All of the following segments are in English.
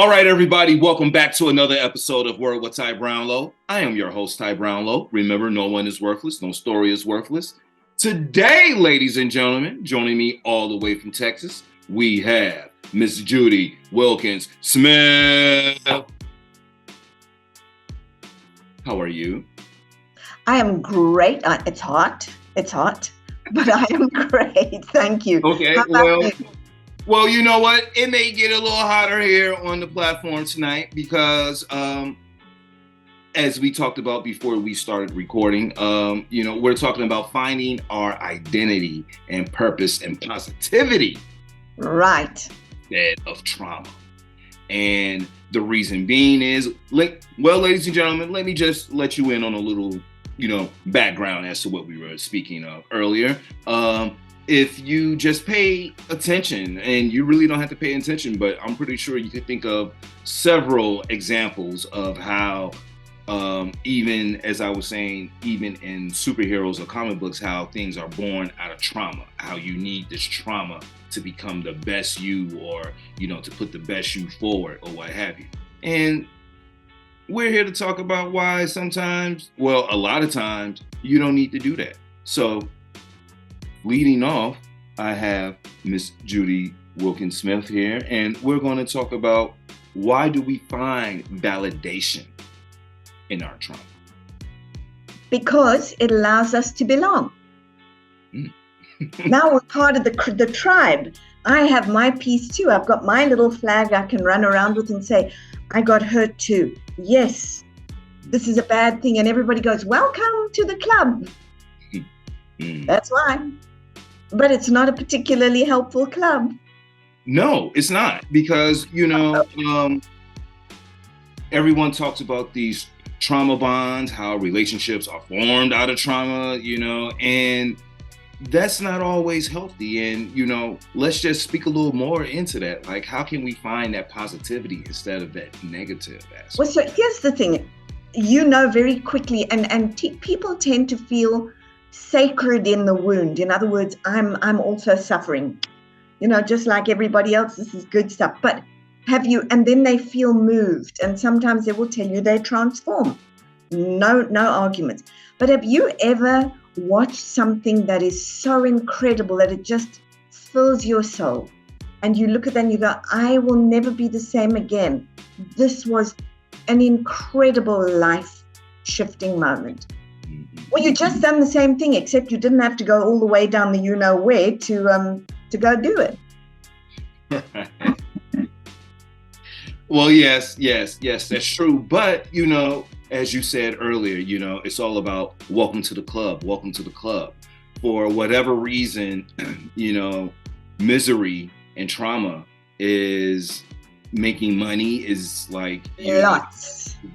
All right, everybody, welcome back to another episode of Word with Ty Brownlow. I am your host, Ty Brownlow. Remember, no one is worthless, no story is worthless. Today, ladies and gentlemen, joining me all the way from Texas, we have Miss Judy Wilkins Smith. How are you? I am great. It's hot, but I am great. Thank you. Okay, well, you know what? It may get a little hotter here on the platform tonight because, as we talked about before we started recording, we're talking about finding our identity and purpose and positivity. Right. Instead of trauma. And the reason being is, ladies and gentlemen, let me just let you in on a little, background as to what we were speaking of earlier. If you just pay attention, and you really don't have to pay attention, but I'm pretty sure you could think of several examples of how, even as I was saying, even in superheroes or comic books, how things are born out of trauma, how you need this trauma to become the best you, or, to put the best you forward, or what have you. And we're here to talk about why sometimes, a lot of times, you don't need to do that. So, leading off, I have Miss Judy Wilkins Smith here, and we're going to talk about why do we find validation in our trauma? Because it allows us to belong. Now we're part of the tribe. I have my piece too. I've got my little flag I can run around with and say, I got hurt too. Yes, this is a bad thing. And everybody goes, welcome to the club. That's why. But it's not a particularly helpful club. No, it's not, because, everyone talks about these trauma bonds, how relationships are formed out of trauma, and that's not always healthy. And, let's just speak a little more into that. Like, how can we find that positivity instead of that negative aspect? Well, so here's the thing, very quickly, and people tend to feel sacred in the wound. In other words, I'm also suffering, just like everybody else. This is good stuff. But and then they feel moved, and sometimes they will tell you they transform. No arguments. But have you ever watched something that is so incredible that it just fills your soul, and you look at that and you go, I will never be the same again. This was an incredible life-shifting moment. Well, you just done the same thing, except you didn't have to go all the way down the where to go do it. Well, yes, that's true. But, as you said earlier, it's all about welcome to the club. For whatever reason, misery and trauma is making money, is like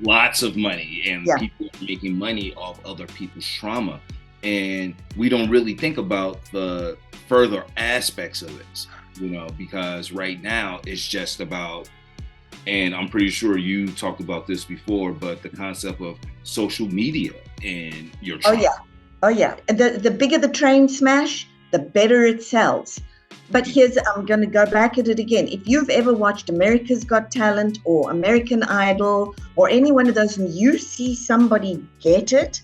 lots of money, and people are making money off other people's trauma, and we don't really think about the further aspects of this, because right now it's just about, and I'm pretty sure you talked about this before, but the concept of social media and your trauma. Oh yeah. The bigger the train smash, the better it sells. But I'm going to go back at it again. If you've ever watched America's Got Talent or American Idol or any one of those, and you see somebody get it,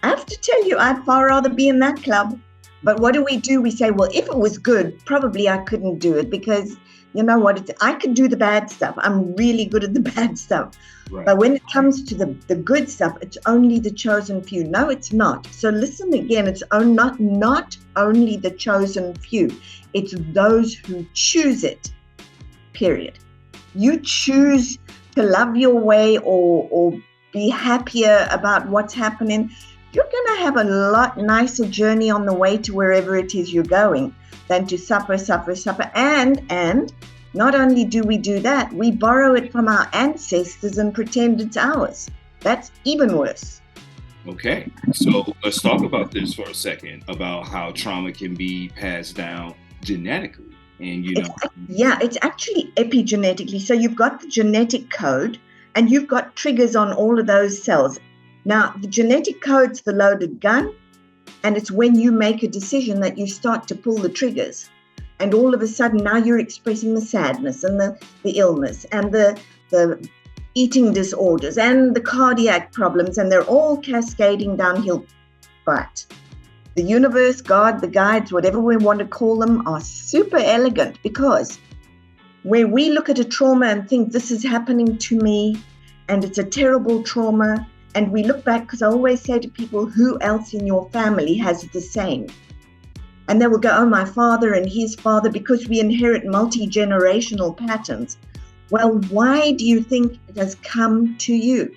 I have to tell you, I'd far rather be in that club. But what do? We say, well, if it was good, probably I couldn't do it because, you know what, I could do the bad stuff. I'm really good at the bad stuff. Right. But when it comes to the good stuff, it's only the chosen few. No, it's not. So listen again, it's not only the chosen few. It's those who choose it, period. You choose to love your way or be happier about what's happening, you're going to have a lot nicer journey on the way to wherever it is you're going than to suffer. And not only do we do that, we borrow it from our ancestors and pretend it's ours. That's even worse. Okay, so let's talk about this for a second, about how trauma can be passed down genetically. And it's actually epigenetically. So you've got the genetic code and you've got triggers on all of those cells. Now, the genetic code's the loaded gun, and it's when you make a decision that you start to pull the triggers. And all of a sudden now you're expressing the sadness and the illness and the eating disorders and the cardiac problems, and they're all cascading downhill. But the universe, God, the guides, whatever we want to call them, are super elegant, because where we look at a trauma and think this is happening to me and it's a terrible trauma, and we look back, because I always say to people, who else in your family has the same? And they will go, oh, my father and his father, because we inherit multi-generational patterns. Well, why do you think it has come to you?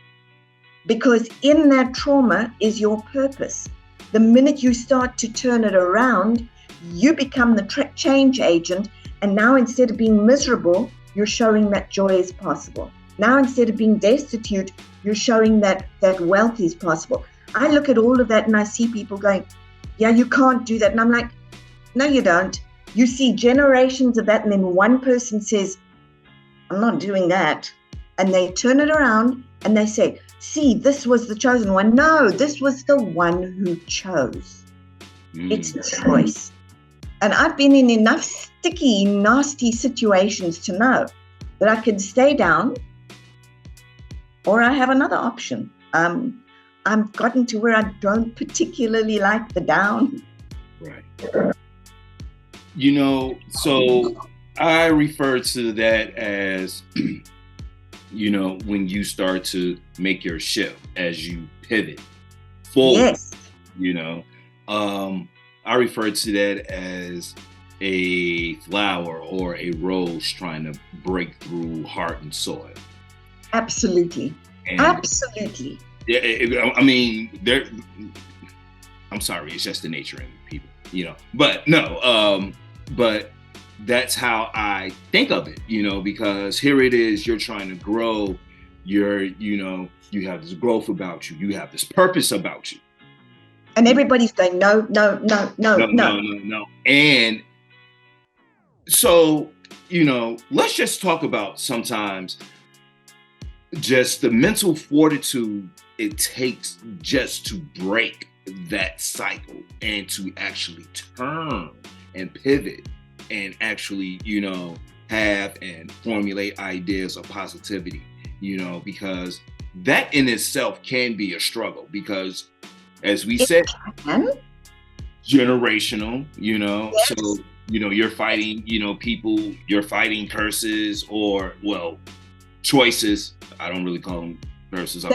Because in that trauma is your purpose. The minute you start to turn it around, you become the change agent. And now, instead of being miserable, you're showing that joy is possible. Now, instead of being destitute, you're showing that wealth is possible. I look at all of that and I see people going, yeah, you can't do that. And I'm like, no, you don't. You see generations of that, and then one person says, I'm not doing that. And they turn it around and they say, see, this was the chosen one. No, this was the one who chose. It's a choice. And I've been in enough sticky, nasty situations to know that I can stay down, or I have another option. I've gotten to where I don't particularly like the down. Right. You know, so I refer to that as, you know, when you start to make your shift, as you pivot forward. Yes. You know, I refer to that as a flower or a rose trying to break through hardened soil. Absolutely. And absolutely. Yeah, I mean, I'm sorry, it's just the nature in people, you know. But no, but that's how I think of it, you know, because here it is, you're trying to grow, you know, you have this growth about you, you have this purpose about you. And everybody's going, no. And so, you know, let's just talk about sometimes just the mental fortitude it takes just to break that cycle and to actually turn and pivot and actually, you know, have and formulate ideas of positivity, you know, because that in itself can be a struggle, because as we said, generational, you know, yes. So, you know, you're fighting, you know, people, you're fighting curses or, well, choices. I don't really call them curses. I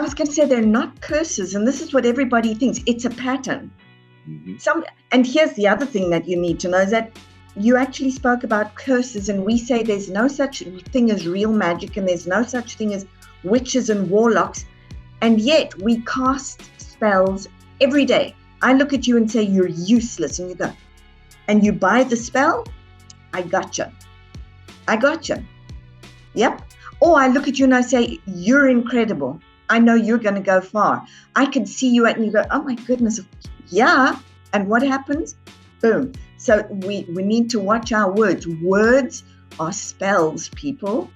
was going to say they're not curses. And this is what everybody thinks. It's a pattern. Mm-hmm. And here's the other thing that you need to know is that you actually spoke about curses, and we say there's no such thing as real magic and there's no such thing as witches and warlocks. And yet we cast spells every day. I look at you and say, you're useless. And you go, and you buy the spell? I gotcha. Yep. Or I look at you and I say, you're incredible. I know you're going to go far. I can see you and you go, oh my goodness. Yeah. And what happens? Boom. So we need to watch our words. Words are spells, people.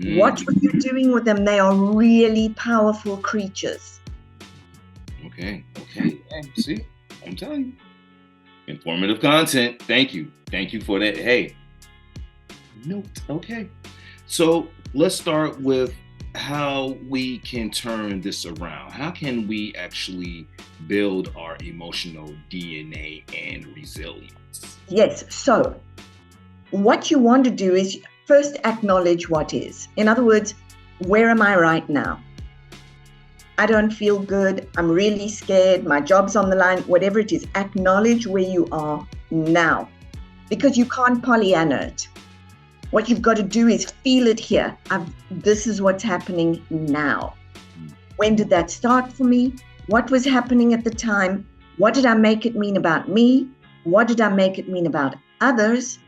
Watch what you're doing with them. They are really powerful creatures. Okay. See, I'm telling you. Informative content. Thank you for that. Hey. Note. Okay. So let's start with how we can turn this around. How can we actually build our emotional DNA and resilience? Yes. So what you want to do is first acknowledge what is. In other words, where am I right now? I don't feel good. I'm really scared. My job's on the line, whatever it is. Acknowledge where you are now, because you can't Pollyanna it. What you've got to do is feel it here. This is what's happening now. When did that start for me? What was happening at the time? What did I make it mean about me? What did I make it mean about others?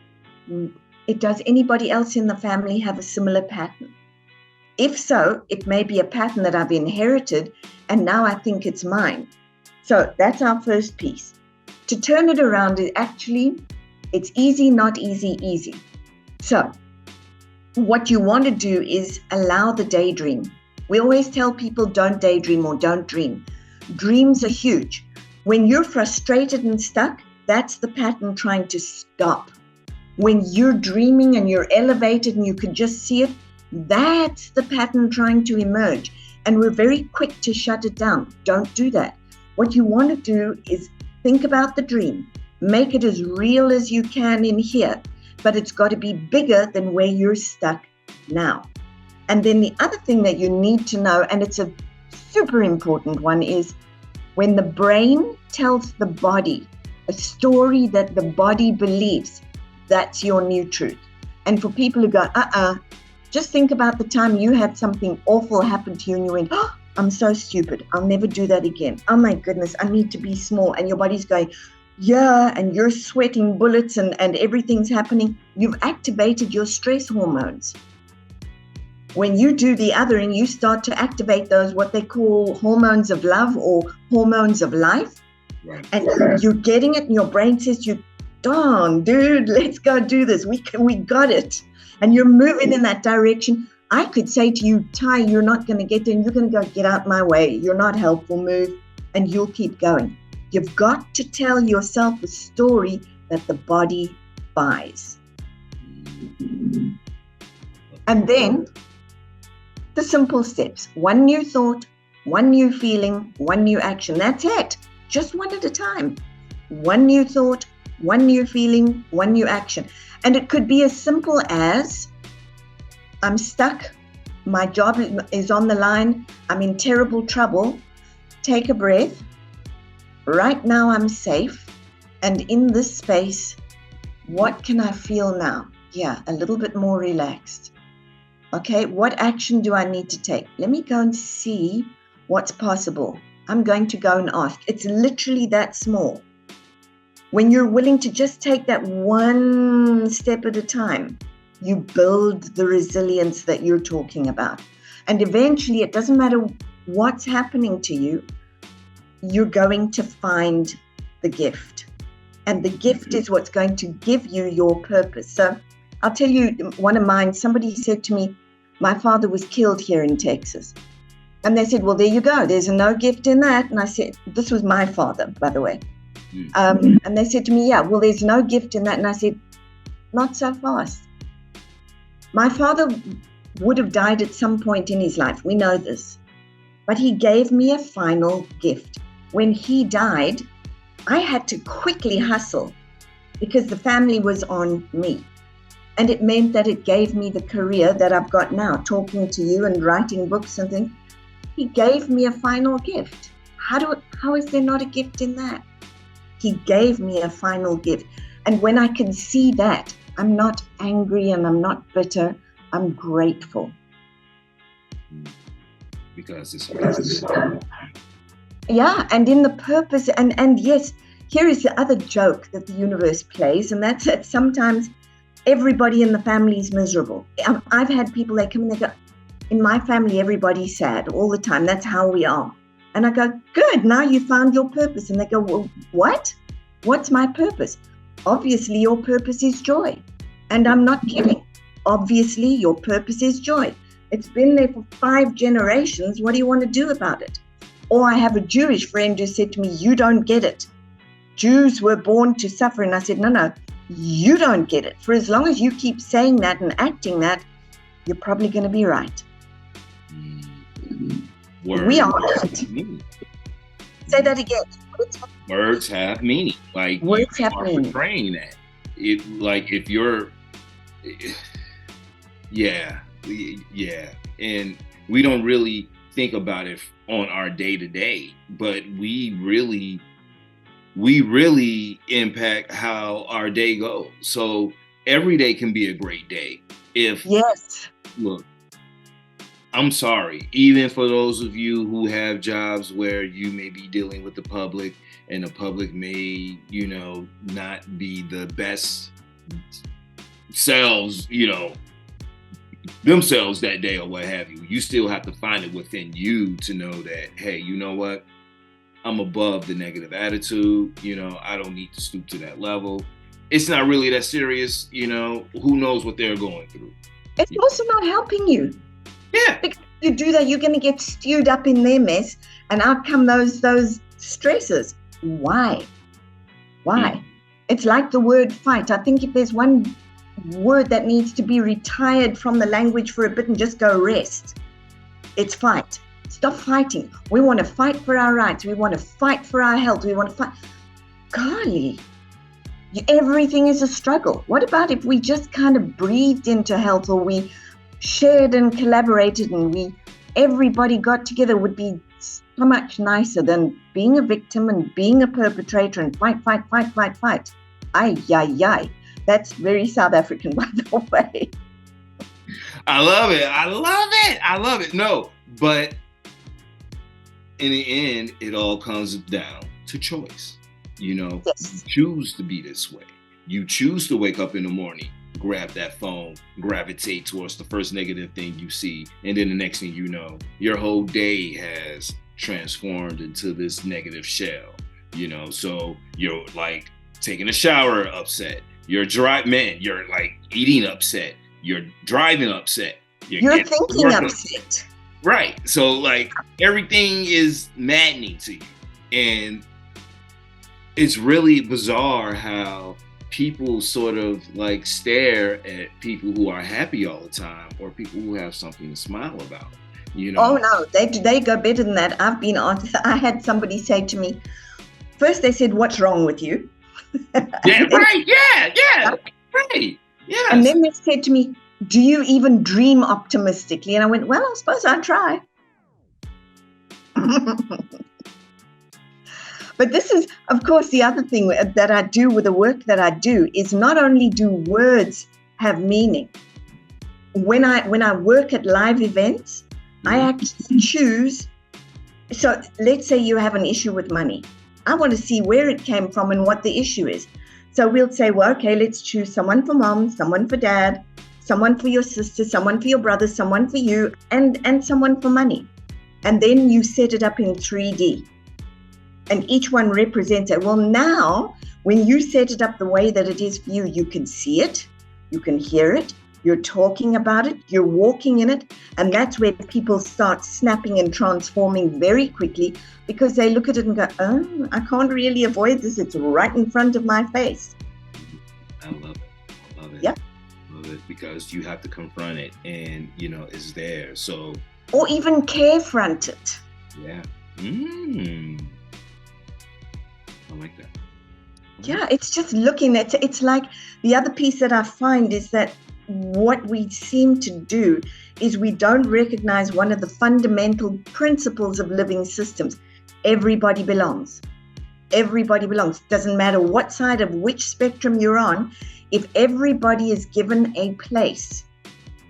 Does anybody else in the family have a similar pattern? If so, it may be a pattern that I've inherited, and now I think it's mine. So that's our first piece. To turn it around, it's easy, not easy. So what you want to do is allow the daydream. We always tell people don't daydream or don't dream. Dreams are huge. When you're frustrated and stuck, that's the pattern trying to stop. when you're dreaming and you're elevated and you can just see it, that's the pattern trying to emerge. And we're very quick to shut it down. Don't do that. What you want to do is think about the dream, make it as real as you can in here, but it's got to be bigger than where you're stuck now. And then the other thing that you need to know, and it's a super important one, is when the brain tells the body a story that the body believes, that's your new truth. And for people who go, just think about the time you had something awful happen to you and you went, oh, I'm so stupid. I'll never do that again. Oh my goodness, I need to be small. And your body's going, yeah, and you're sweating bullets and everything's happening. You've activated your stress hormones. When you do the other and you start to activate those, what they call hormones of love or hormones of life, right. And you're getting it and your brain says to you, darn, dude, let's go do this. We got it. And you're moving in that direction. I could say to you, Ty, you're not going to get there and you're going to go, get out my way. You're not helpful, move, and you'll keep going. You've got to tell yourself a story that the body buys. And then the simple steps, one new thought, one new feeling, one new action. That's it. Just one at a time. One new thought, one new feeling, one new action. And it could be as simple as, I'm stuck, my job is on the line, I'm in terrible trouble, take a breath. Right now I'm safe, and in this space, what can I feel now? Yeah, a little bit more relaxed. Okay, what action do I need to take? Let me go and see what's possible. I'm going to go and ask. It's literally that small. When you're willing to just take that one step at a time, you build the resilience that you're talking about. And eventually, it doesn't matter what's happening to you, you're going to find the gift. And the gift is what's going to give you your purpose. So I'll tell you one of mine. Somebody said to me, my father was killed here in Texas. And they said, well, there you go. There's no gift in that. And I said, this was my father, by the way. And they said to me, yeah, well, there's no gift in that. And I said, not so fast. My father would have died at some point in his life. We know this. But he gave me a final gift. When he died, I had to quickly hustle because the family was on me. And it meant that it gave me the career that I've got now, talking to you and writing books and things. He gave me a final gift. How is there not a gift in that? He gave me a final gift. And when I can see that, I'm not angry and I'm not bitter. I'm grateful. Because it's yeah, and in the purpose, and yes, here is the other joke that the universe plays, and that's that sometimes everybody in the family is miserable. I've had people, they come and they go, in my family, everybody's sad all the time. That's how we are. And I go, good, now you found your purpose. And they go, well, what? What's my purpose? Obviously, your purpose is joy. And I'm not kidding. Obviously, your purpose is joy. It's been there for 5 generations. What do you want to do about it? Or I have a Jewish friend who said to me, you don't get it. Jews were born to suffer. And I said, no, you don't get it. For as long as you keep saying that and acting that, you're probably going to be right. We are right. Say that again. Words have meaning. Like words have meaning. Portraying that. If you're, yeah. And we don't really think about it on our day to day, but we really impact how our day goes. So every day can be a great day. Look, I'm sorry, even for those of you who have jobs where you may be dealing with the public and the public may, not be the best selves, themselves that day or what have you. You still have to find it within you to know that, hey, you know what? I'm above the negative attitude. I don't need to stoop to that level. It's not really that serious. Who knows what they're going through. It's also not helping you. Yeah. Because if you do that, you're going to get stewed up in their mess, and out come those stresses. Why? It's like the word fight. I think if there's one word that needs to be retired from the language for a bit and just go rest. It's fight. Stop fighting. We want to fight for our rights. We want to fight for our health. We want to fight. Golly, everything is a struggle. What about if we just kind of breathed into health, or we shared and collaborated, and everybody got together? Would be so much nicer than being a victim and being a perpetrator and fight. Ay. That's very South African, by the way. I love it. No, but in the end, it all comes down to choice. You choose to be this way. You choose to wake up in the morning, grab that phone, gravitate towards the first negative thing you see. And then the next thing you know, your whole day has transformed into this negative shell. So you're like taking a shower upset. You're like eating upset. You're driving upset. You're thinking upset. Right. So like everything is maddening to you. And it's really bizarre how people sort of like stare at people who are happy all the time, or people who have something to smile about. Oh no, they go better than that. I had somebody say to me, first they said, "What's wrong with you?" Yeah, right. Yeah. Right. Yeah. And then they said to me, "Do you even dream optimistically?" And I went, "Well, I suppose I try." But this is, of course, the other thing that I do with the work that I do is not only do words have meaning. When I work at live events, I actually choose. So let's say you have an issue with money. I want to see where it came from and what the issue is. So we'll say, well, okay, let's choose someone for mom, someone for dad, someone for your sister, someone for your brother, someone for you, and someone for money. And then you set it up in 3D. And each one represents it. Well, now, when you set it up the way that it is for you, you can see it, you can hear it, you're talking about it, you're walking in it. And that's where people start snapping and transforming very quickly, because they look at it and go, oh, I can't really avoid this. It's right in front of my face. I love it. Yeah. Love it, because you have to confront it and, it's there. So. Or even carefront it. Yeah. I like that. Yeah, it's just looking at it. It's like the other piece that I find is that what we seem to do is we don't recognize one of the fundamental principles of living systems. Everybody belongs. Everybody belongs. Doesn't matter what side of which spectrum you're on. If everybody is given a place,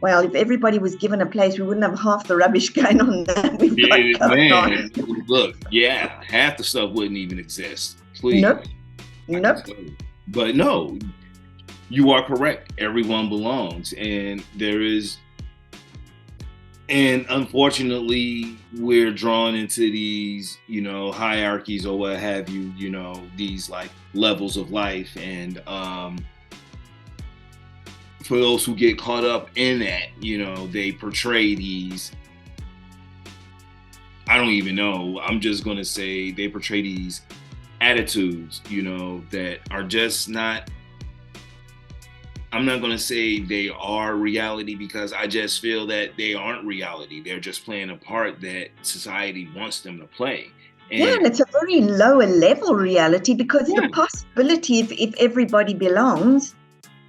well, if everybody was given a place, we wouldn't have half the rubbish going on that we've got going on. Look, yeah, half the stuff wouldn't even exist. Please. Nope. But no, you are correct. Everyone belongs. And unfortunately, we're drawn into these, hierarchies or what have you, these like levels of life. And for those who get caught up in that, they portray these, I don't even know, I'm just going to say they portray these attitudes, that are just not, I'm not going to say they are reality, because I just feel that they aren't reality. They're just playing a part that society wants them to play. And it's a very lower level reality, because the possibility if everybody belongs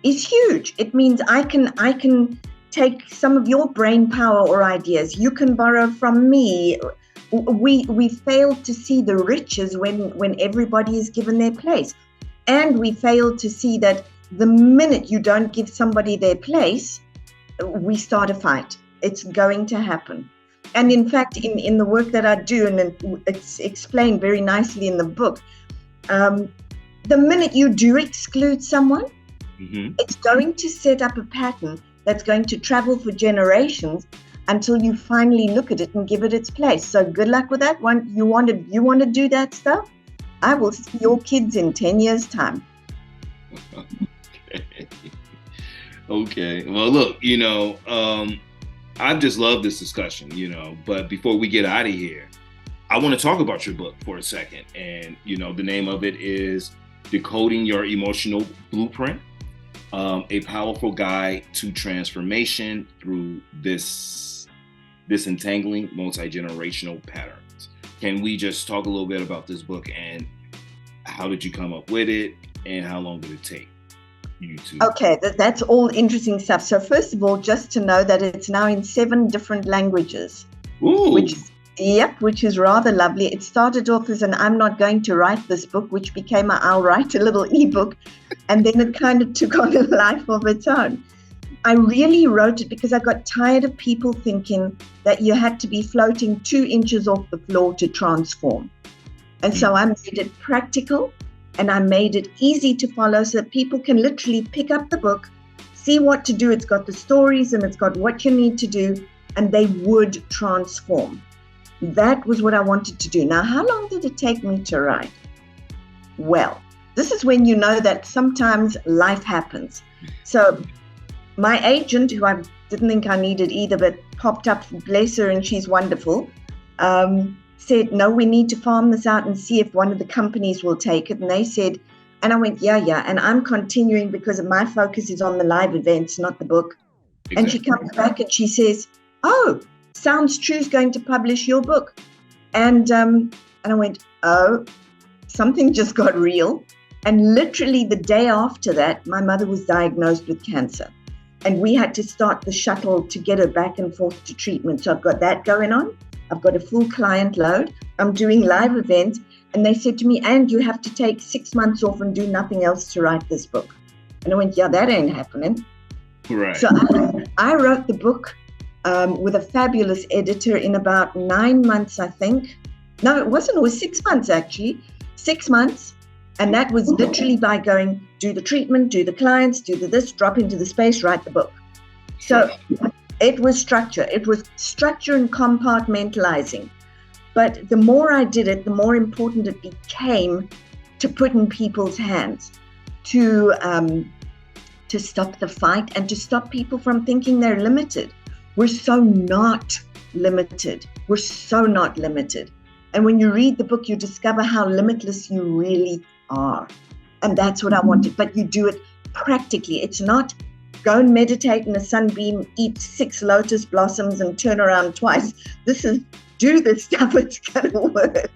is huge. It means I can take some of your brain power or ideas. You can borrow from me. We fail to see the riches when everybody is given their place. And we fail to see that the minute you don't give somebody their place, we start a fight. It's going to happen. And in fact, in the work that I do, and it's explained very nicely in the book, the minute you do exclude someone, it's going to set up a pattern that's going to travel for generations until you finally look at it and give it its place. So good luck with that one. You want to do that stuff? I will see your kids in 10 years' time. Okay. Well, look, I've just loved this discussion, but before we get out of here, I want to talk about your book for a second. And, the name of it is Decoding Your Emotional Blueprint. A powerful guide to transformation through disentangling multi-generational patterns. Can we just talk a little bit about this book and how did you come up with it and how long did it take you to? Okay, that's all interesting stuff. So first of all, just to know that it's now in 7 different languages. Ooh. Which is rather lovely. It started off as an I'm not going to write this book, which became I'll write a little ebook. And then it kind of took on a life of its own. I really wrote it because I got tired of people thinking that you had to be floating 2 inches off the floor to transform. And so I made it practical and I made it easy to follow so that people can literally pick up the book, see what to do. It's got the stories and it's got what you need to do, and they would transform. That was what I wanted to do. Now, how long did it take me to write? Well, this is when you know that sometimes life happens. So my agent, who I didn't think I needed either, but popped up, bless her, and she's wonderful, said, no, we need to farm this out and see if one of the companies will take it. And they said, and I went, yeah. And I'm continuing because my focus is on the live events, not the book. Exactly. And she comes back and she says, oh, Sounds True's going to publish your book. And I went, oh, something just got real. And literally the day after that, my mother was diagnosed with cancer. And we had to start the shuttle to get her back and forth to treatment. So I've got that going on. I've got a full client load. I'm doing live events. And they said to me, and you have to take 6 months off and do nothing else to write this book. And I went, yeah, that ain't happening. Right. So I wrote the book with a fabulous editor in about 9 months, I think. No, it wasn't. It was 6 months, actually. 6 months. And that was literally by going, do the treatment, do the clients, do this, drop into the space, write the book. So it was structure. It was structure and compartmentalizing. But the more I did it, the more important it became to put in people's hands, to stop the fight and to stop people from thinking they're limited. We're so not limited. We're so not limited. And when you read the book, you discover how limitless you really are. And that's what I wanted. But you do it practically. It's not go and meditate in a sunbeam, eat 6 lotus blossoms and turn around twice. This is do this stuff. It's going to work.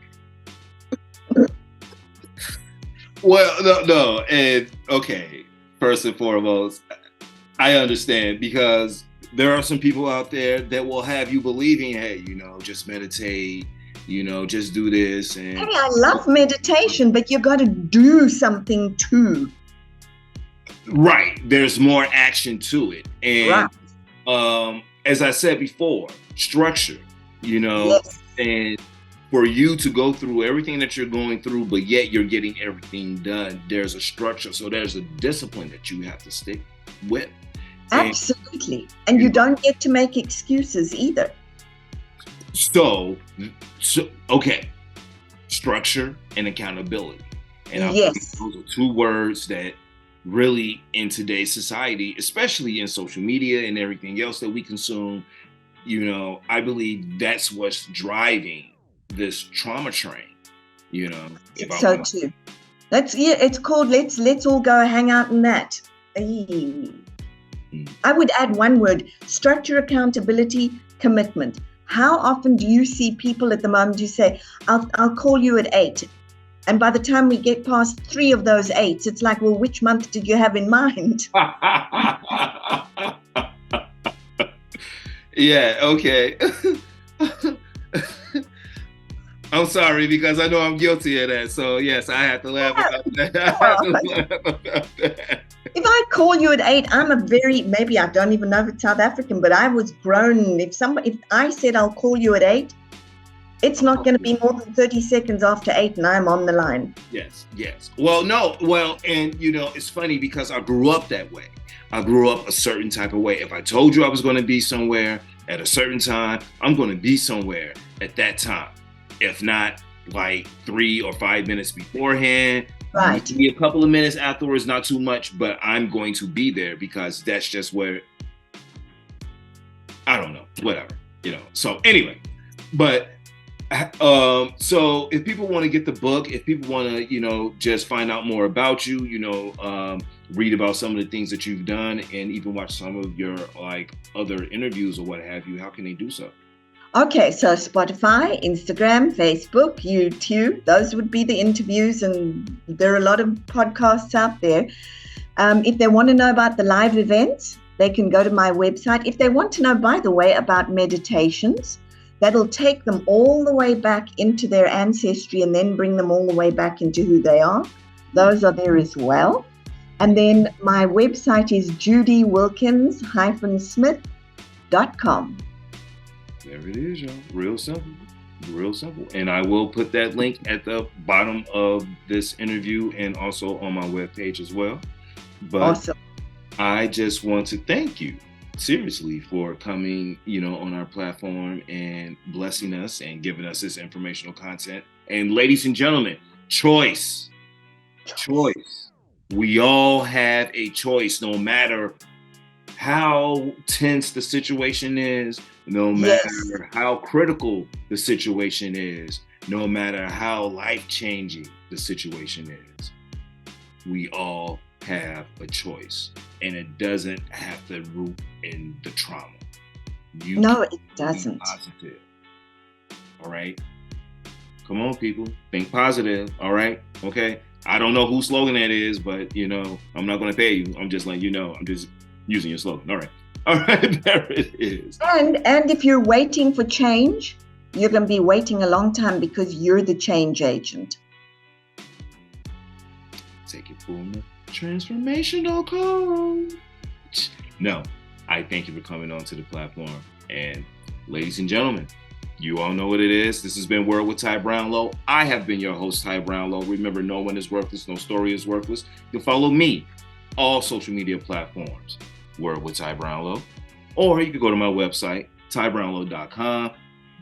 Well, no. And okay, first and foremost, I understand because there are some people out there that will have you believing, hey, just meditate, just do this. And hey, I love meditation, but you got to do something too. Right. There's more action to it. And as I said before, structure, yes. And for you to go through everything that you're going through, but yet you're getting everything done, there's a structure. So there's a discipline that you have to stick with. Absolutely. And you don't get to make excuses either. So okay. Structure and accountability. And I think those are 2 words that really in today's society, especially in social media and everything else that we consume, I believe that's what's driving this trauma train, It's so too. It's called let's all go hang out in that. I would add 1 word: structure, accountability, commitment. How often do you see people at the moment who say, I'll call you at 8. And by the time we get past 3 of those 8s, it's like, well, which month did you have in mind? Yeah, okay. I'm sorry because I know I'm guilty of that. So yes, I have to laugh about that. If I call you at 8, maybe I don't even know if it's South African, but I was grown. If I said I'll call you at 8, it's not going to be more than 30 seconds after 8 and I'm on the line. Yes. Well, and it's funny because I grew up that way. I grew up a certain type of way. If I told you I was going to be somewhere at a certain time, I'm going to be somewhere at that time. If not like 3 or 5 minutes beforehand, right. Maybe a couple of minutes afterwards, not too much, but I'm going to be there because that's just where, I don't know, whatever, So anyway, but So if people want to get the book, if people want to, just find out more about you, read about some of the things that you've done and even watch some of your like other interviews or what have you, how can they do so? Okay, so Spotify, Instagram, Facebook, YouTube, those would be the interviews, and there are a lot of podcasts out there. If they want to know about the live events, they can go to my website. If they want to know, by the way, about meditations, that'll take them all the way back into their ancestry and then bring them all the way back into who they are. Those are there as well. And then my website is judywilkins-smith.com. There it is, y'all. Real simple. Real simple. And I will put that link at the bottom of this interview and also on my webpage as well. But Awesome. I just want to thank you seriously for coming, on our platform and blessing us and giving us this informational content. And ladies and gentlemen, choice. We all have a choice, no matter how tense the situation is, no matter how critical the situation is, no matter how life-changing the situation is. We all have a choice, and it doesn't have to root in the trauma. No, it doesn't. Positive. All right? Come on, people. Think positive. All right? Okay? I don't know whose slogan that is, but, I'm not going to pay you. I'm just letting you know. I'm just using your slogan. All right. All right. There it is. And if you're waiting for change, you're going to be waiting a long time because you're the change agent. Take it for the transformational coach. No, I thank you for coming onto the platform. And ladies and gentlemen, you all know what it is. This has been Word with Ty Brownlow. I have been your host, Ty Brownlow. Remember, no one is worthless, no story is worthless. You can follow me, all social media platforms, Word with Ty Brownlow. Or you can go to my website, tybrownlow.com,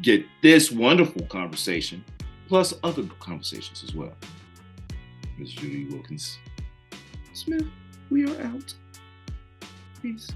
get this wonderful conversation, plus other conversations as well. Ms. Judy Wilkins Smith, we are out. Peace.